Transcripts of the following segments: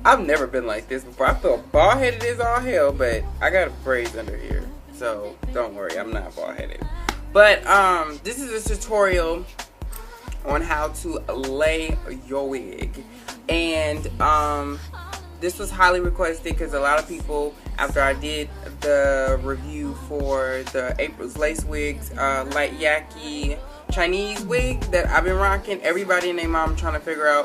I've never been like this before. I feel bald-headed as all hell, but I got braids under here. So don't worry, I'm not bald-headed. But this is a tutorial on how to lay your wig. And this was highly requested because a lot of people, after I did the review for the AprilLaceWigs light yaki Chinese wig that I've been rocking, everybody and their mom trying to figure out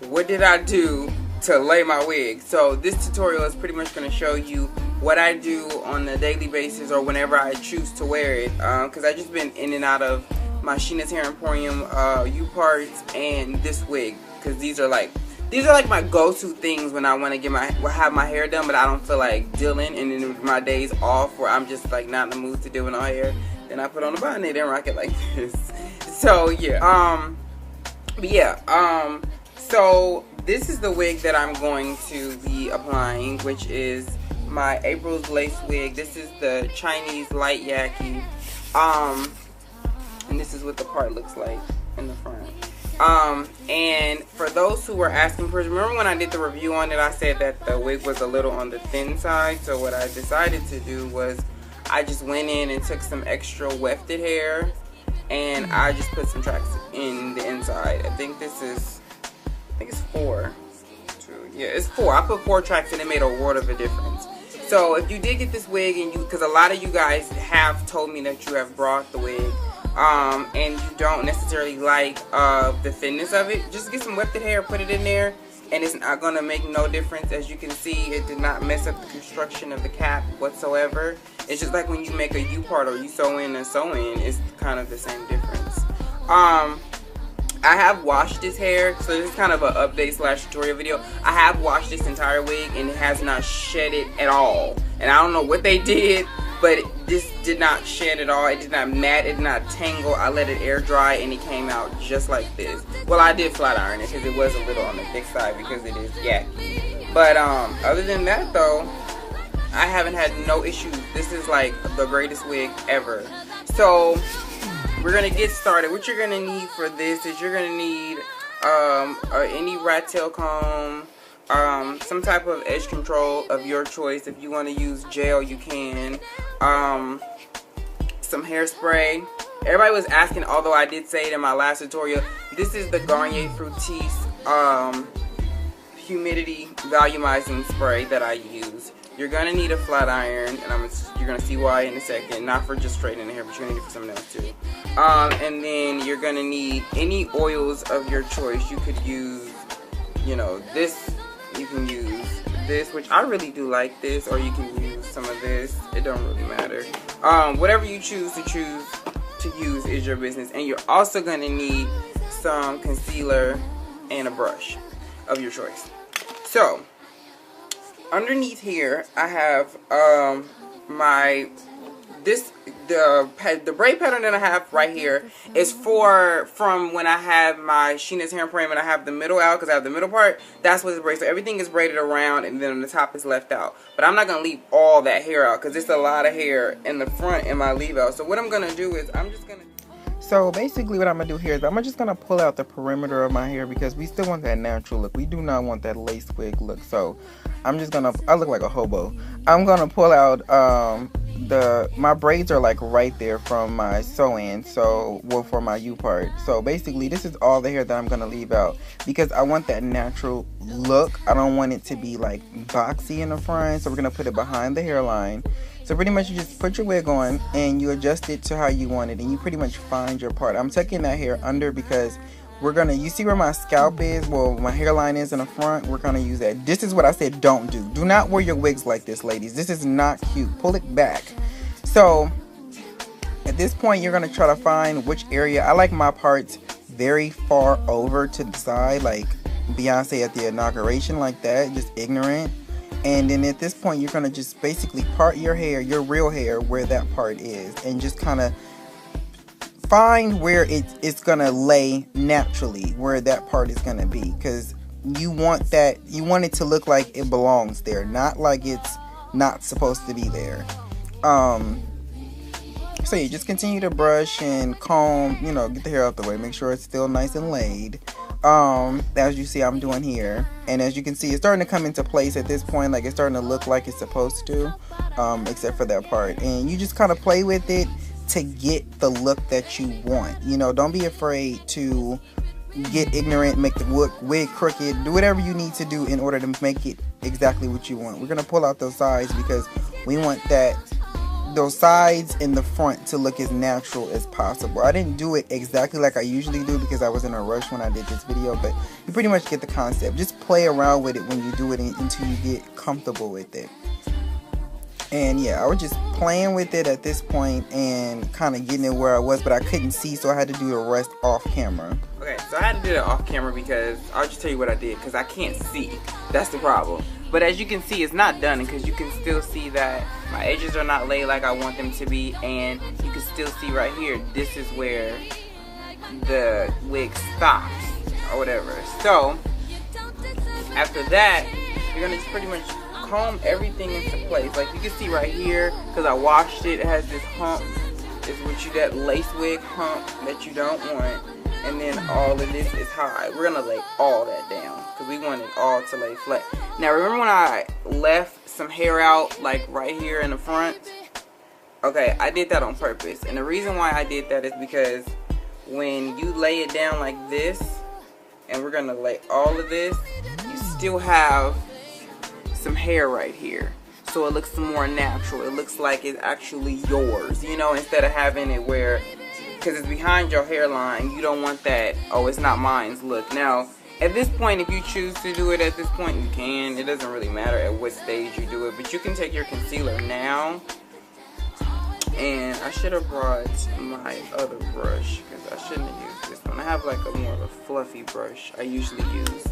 what did I do to lay my wig. So this tutorial is pretty much going to show you what I do on a daily basis or whenever I choose to wear it, because I just been in and out of my Sheena's Hair Emporium U-parts and this wig, because these are like my go-to things when I want to have my hair done, but I don't feel like dealing, and then my days off where I'm just like not in the mood to deal with no hair, then I put on a bonnet and rock it like this. So yeah, so this is the wig that I'm going to be applying, which is my April's Lace wig. This is the Chinese light yaki, and this is what the part looks like in the front. And for those who were asking, remember when I did the review on it, I said that the wig was a little on the thin side. So what I decided to do was I just went in and took some extra wefted hair and I just put some tracks in the inside. I think it's 4. Yeah, it's 4. I put 4 tracks and it made a world of a difference. So if you did get this wig, and because a lot of you guys have told me that you have brought the wig, and you don't necessarily like the thinness of it, just get some wefted hair, put it in there, and it's not gonna make no difference. As you can see, it did not mess up the construction of the cap whatsoever. It's just like when you make a U-part or you sew in a sew-in, it's kind of the same difference. I have washed this hair, so this is kind of an update / tutorial video. I have washed this entire wig and it has not shed it at all. And I don't know what they did, but this did not shed at all. It did not mat, it did not tangle. I let it air dry and it came out just like this. Well, I did flat iron it because it was a little on the thick side because it is yaki. But other than that though, I haven't had no issues. This is like the greatest wig ever. So we're gonna get started. What you're gonna need for this is you're gonna need any rat tail comb, some type of edge control of your choice. If you want to use gel, you can. Some hairspray. Everybody was asking, although I did say it in my last tutorial, this is the Garnier Fructis humidity volumizing spray that I use. You're gonna need a flat iron, and you're gonna see why in a second. Not for just straightening the hair, but you're gonna need it for something else too. And then you're gonna need any oils of your choice. You could use, you know, this. You can use this, which I really do like this, or you can use some of this. It don't really matter. Whatever you choose to use is your business. And you're also gonna need some concealer and a brush of your choice. So underneath here, I have the braid pattern that I have right here is from when I have my Sheena's Hair Emporium and I have the middle out, because I have the middle part. That's what it's braided. So everything is braided around and then the top is left out. But I'm not going to leave all that hair out because it's a lot of hair in the front in my leave out. So what I'm going to do is I'm just going to... So basically what I'm going to do here is I'm just going to pull out the perimeter of my hair because we still want that natural look. We do not want that lace wig look. So I'm just going to... I look like a hobo. I'm going to pull out... my braids are like right there from my sew-in, so well, for my U-part. So basically this is all the hair that I'm going to leave out because I want that natural look. I don't want it to be like boxy in the front, so we're going to put it behind the hairline. So pretty much you just put your wig on and you adjust it to how you want it, and you pretty much find your part. I'm tucking that hair under because we're gonna, you see where my scalp is, well my hairline is in the front, we're gonna use that. This is what I said don't do. Do not wear your wigs like this, ladies. This is not cute. Pull it back. So at this point you're gonna try to find which area. I like my parts very far over to the side, like Beyonce at the inauguration, like that, just ignorant. And then at this point you're gonna just basically part your hair, your real hair, where that part is, and just kind of find where it's gonna lay naturally, where that part is gonna be, because you want it to look like it belongs there, not like it's not supposed to be there. So you just continue to brush and comb, you know, get the hair out the way, make sure it's still nice and laid. as you see I'm doing here, and as you can see it's starting to come into place at this point. Like, it's starting to look like it's supposed to, except for that part. And you just kind of play with it to get the look that you want. You know, don't be afraid to get ignorant, make the wig crooked, do whatever you need to do in order to make it exactly what you want. We're gonna pull out those sides because we want those sides in the front to look as natural as possible. I didn't do it exactly like I usually do because I was in a rush when I did this video, but you pretty much get the concept. Just play around with it when you do it until you get comfortable with it. And yeah, I was just playing with it at this point and kind of getting it where I was, but I couldn't see, so I had to do the rest off camera. Okay, so I had to do it off camera because I'll just tell you what I did, because I can't see. That's the problem. But as you can see, it's not done, because you can still see that my edges are not laid like I want them to be, and you can still see right here, this is where the wig stops or whatever. So after that, you're gonna just pretty much comb everything into place. Like you can see right here, because I washed it, it has this hump. It's what you, that lace wig hump that you don't want. And then all of this is high. We're gonna lay all that down because we want it all to lay flat. Now remember when I left some hair out like right here in the front? Okay, I did that on purpose. And the reason why I did that is because when you lay it down like this, and we're gonna lay all of this, you still have some hair right here, so it looks more natural. It looks like it's actually yours, you know, instead of having it where, because it's behind your hairline, you don't want that, oh, it's not mine's look. Now at this point, if you choose to do it at this point, you can. It doesn't really matter at what stage you do it, but you can take your concealer now. And I should have brought my other brush, because I shouldn't have used this one. I have like a more of a fluffy brush I usually use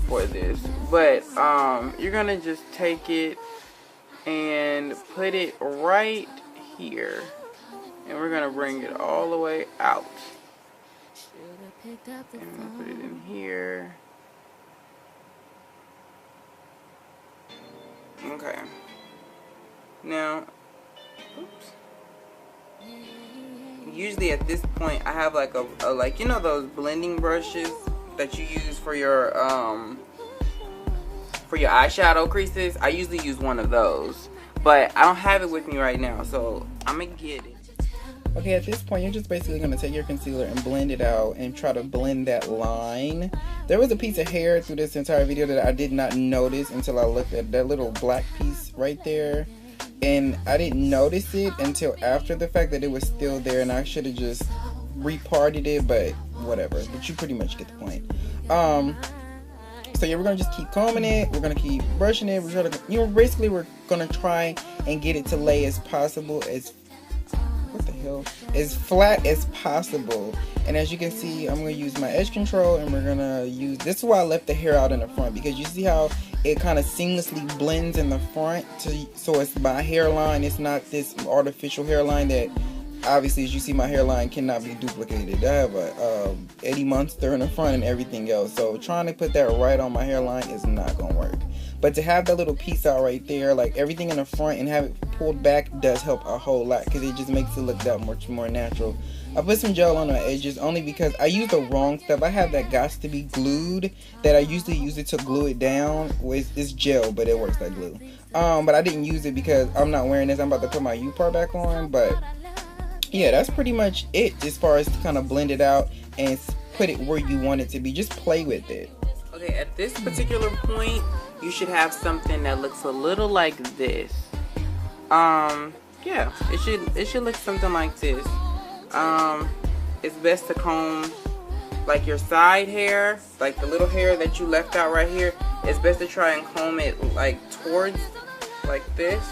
for this. But you're gonna just take it and put it right here, and we're gonna bring it all the way out, and I'm gonna put it in here. Okay, now oops, usually at this point I have like a like, you know, those blending brushes that you use for your eyeshadow creases. I usually use one of those, but I don't have it with me right now, so I'm gonna get it. Okay, at this point you're just basically going to take your concealer and blend it out and try to blend that line. There was a piece of hair through this entire video that I did not notice until I looked at that little black piece right there, and I didn't notice it until after the fact that it was still there, and I should have just reparted it, but whatever. But you pretty much get the point. So yeah, we're gonna just keep combing it, we're gonna keep brushing it, we're gonna, you know, basically we're gonna try and get it to lay as possible, as as flat as possible. And as you can see, I'm gonna use my edge control, and we're gonna use, this is why I left the hair out in the front, because you see how it kind of seamlessly blends in the front so it's my hairline. It's not this artificial hairline that obviously, as you see, my hairline cannot be duplicated. I have a Eddie Munster in the front and everything else, so trying to put that right on my hairline is not gonna work. But to have that little piece out right there, like everything in the front, and have it pulled back does help a whole lot, because it just makes it look that much more natural. I put some gel on the edges only because I use the wrong stuff. I have that got to be glued that I usually use it to glue it down. It's gel, but it works like glue. But I didn't use it because I'm not wearing this. I'm about to put my U part back on, but yeah, that's pretty much it as far as to kind of blend it out and put it where you want it to be. Just play with it. Okay, at this particular point, you should have something that looks a little like this. Yeah, it should look something like this. It's best to comb like your side hair, like the little hair that you left out right here. It's best to try and comb it like towards like this,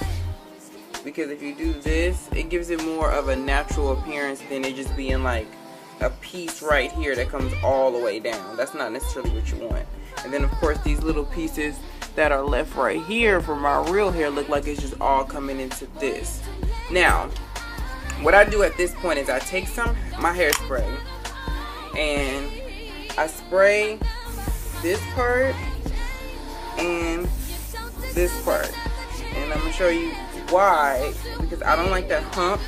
because if you do this, it gives it more of a natural appearance than it just being like a piece right here that comes all the way down. That's not necessarily what you want. And then of course these little pieces that are left right here for my real hair look like it's just all coming into this. Now what I do at this point is I take my hairspray and I spray this part and this part, and I'm gonna show you why, because I don't like that hump.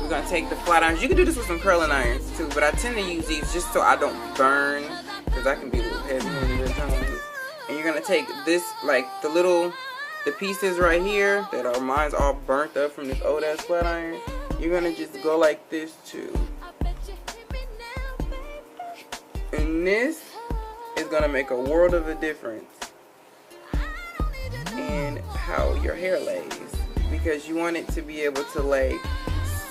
We're gonna take the flat irons. You can do this with some curling irons too, but I tend to use these just so I don't burn because I can be a little heavy-handed at times. And you're gonna take this, like the pieces right here that are mine's all burnt up from this old ass flat iron. You're gonna just go like this too. And this is gonna make a world of a difference in how your hair lays, because you want it to be able to lay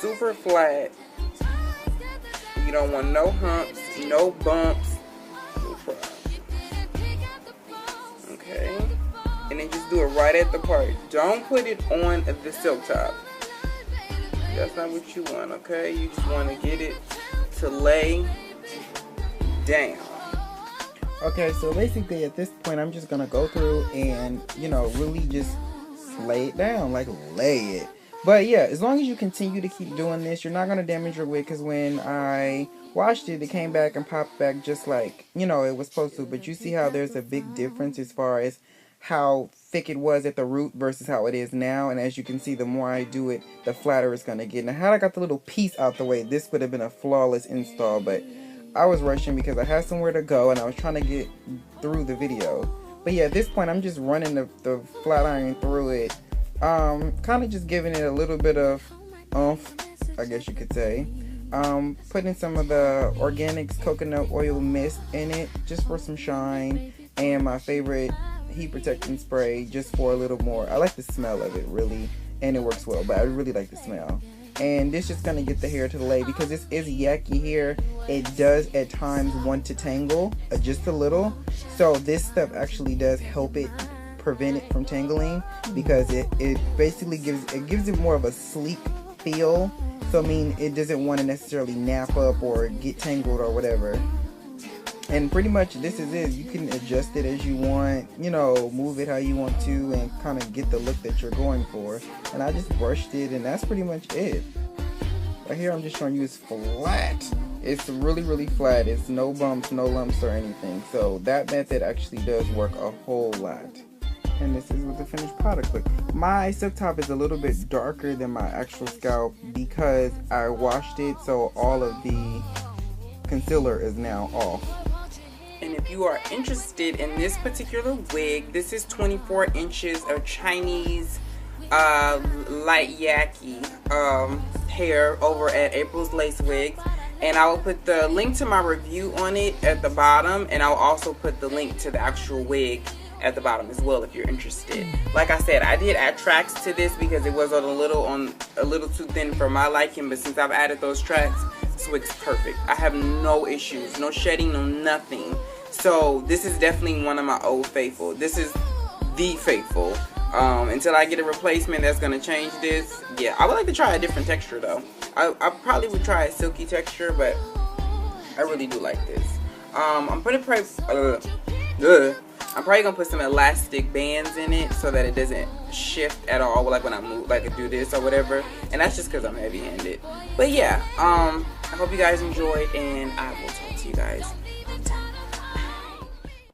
super flat. You don't want no humps, no bumps, no problem. Okay, and then just do it right at the part. Don't put it on the silk top. That's not what you want, okay? You just want to get it to lay down. Okay, so basically at this point, I'm just gonna go through and, you know, really just lay it down, like lay it. But yeah, as long as you continue to keep doing this, you're not gonna damage your wig, because when I washed it, it came back and popped back just like, you know, it was supposed to. But you see how there's a big difference as far as how thick it was at the root versus how it is now. And as you can see, the more I do it, the flatter it's gonna get. Now, had I got the little piece out the way, this would have been a flawless install, but I was rushing because I had somewhere to go and I was trying to get through the video. But yeah, at this point, I'm just running the flat iron through it, kind of just giving it a little bit of oomph, I guess you could say. Putting some of the Organics coconut oil mist in it just for some shine, and my favorite heat protecting spray just for a little more. I like the smell of it, really, and it works well, but I really like the smell. And this is going to get the hair to lay, because this is yaki hair. It does at times want to tangle just a little, so this stuff actually does help it prevent it from tangling, because it basically gives it more of a sleek feel. So I mean, it doesn't want to necessarily nap up or get tangled or whatever. And pretty much this is it. You can adjust it as you want, you know, move it how you want to, and kind of get the look that you're going for. And I just brushed it, and that's pretty much it. Right here I'm just showing you it's flat. It's really, really flat. It's no bumps, no lumps or anything. So that method actually does work a whole lot. And this is what the finished product looks. My silk top is a little bit darker than my actual scalp because I washed it, so all of the concealer is now off. And if you are interested in this particular wig, this is 24 inches of Chinese light yaki hair over at April's LaceWigs. And I will put the link to my review on it at the bottom, and I'll also put the link to the actual wig at the bottom as well if you're interested. Like I said, I did add tracks to this because it was a little too thin for my liking, but since I've added those tracks, this wig's perfect. I have no issues, no shedding, no nothing. So this is definitely one of my old faithful. This is the faithful. Until I get a replacement that's gonna change this. Yeah, I would like to try a different texture though. I probably would try a silky texture, but I really do like this. I'm probably gonna put some elastic bands in it so that it doesn't shift at all, like when I move, like I do this or whatever. And that's just because I'm heavy-handed. But yeah, I hope you guys enjoyed, and I will talk to you guys